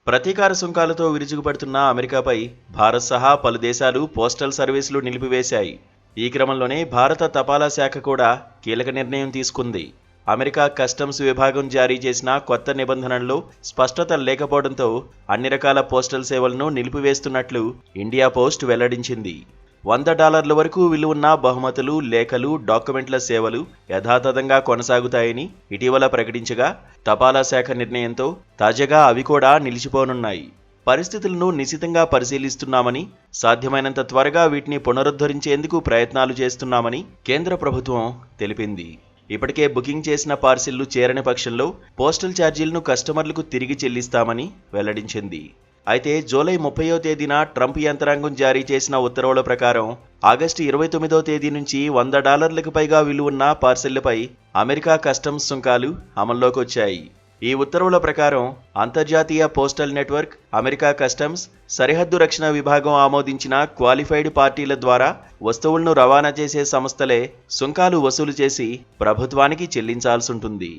ప్రతీకార సుంకాలతో విరుచుకుపడుతున్న అమెరికాపై భారత్ సహా పలు దేశాలు పోస్టల్ సర్వీసులు నిలిపివేశాయి. ఈ క్రమంలోనే భారత తపాలా శాఖ కూడా కీలక నిర్ణయం తీసుకుంది. అమెరికా కస్టమ్స్ విభాగం జారీ చేసిన కొత్త నిబంధనల్లో స్పష్టత లేకపోవడంతో అన్ని రకాల పోస్టల్ సేవలను నిలిపివేస్తున్నట్లు ఇండియా పోస్ట్ వెల్లడించింది. $100 వరకు విలువన్న బహుమతులు, లేఖలు, డాక్యుమెంట్ల సేవలు యథాతథంగా కొనసాగుతాయని ఇటీవల ప్రకటించగా, తపాలా శాఖ నిర్ణయంతో తాజాగా అవి కూడా నిలిచిపోనున్నాయి. పరిస్థితులను నిశితంగా పరిశీలిస్తున్నామని, సాధ్యమైనంత త్వరగా వీటిని పునరుద్ధరించేందుకు ప్రయత్నాలు చేస్తున్నామని కేంద్ర ప్రభుత్వం తెలిపింది. ఇప్పటికే బుకింగ్ చేసిన పార్సిళ్లు చేరని పక్షంలో పోస్టల్ ఛార్జీలను కస్టమర్లకు తిరిగి చెల్లిస్తామని వెల్లడించింది. అయితే జూలై 30వ తేదీన ట్రంప్ యంత్రాంగం జారీ చేసిన ఉత్తర్వుల ప్రకారం ఆగస్టు 29వ తేదీ నుంచి $100లకు పైగా విలువన్న పార్సిళ్లపై అమెరికా కస్టమ్స్ సుంకాలు అమల్లోకి వచ్చాయి. ఈ ఉత్తర్వుల ప్రకారం అంతర్జాతీయ పోస్టల్ నెట్వర్క్, అమెరికా కస్టమ్స్, సరిహద్దు రక్షణ విభాగం ఆమోదించిన క్వాలిఫైడ్ పార్టీల ద్వారా వస్తువులను రవాణా చేసే సంస్థలే సుంకాలు వసూలు చేసి ప్రభుత్వానికి చెల్లించాల్సుంటుంది.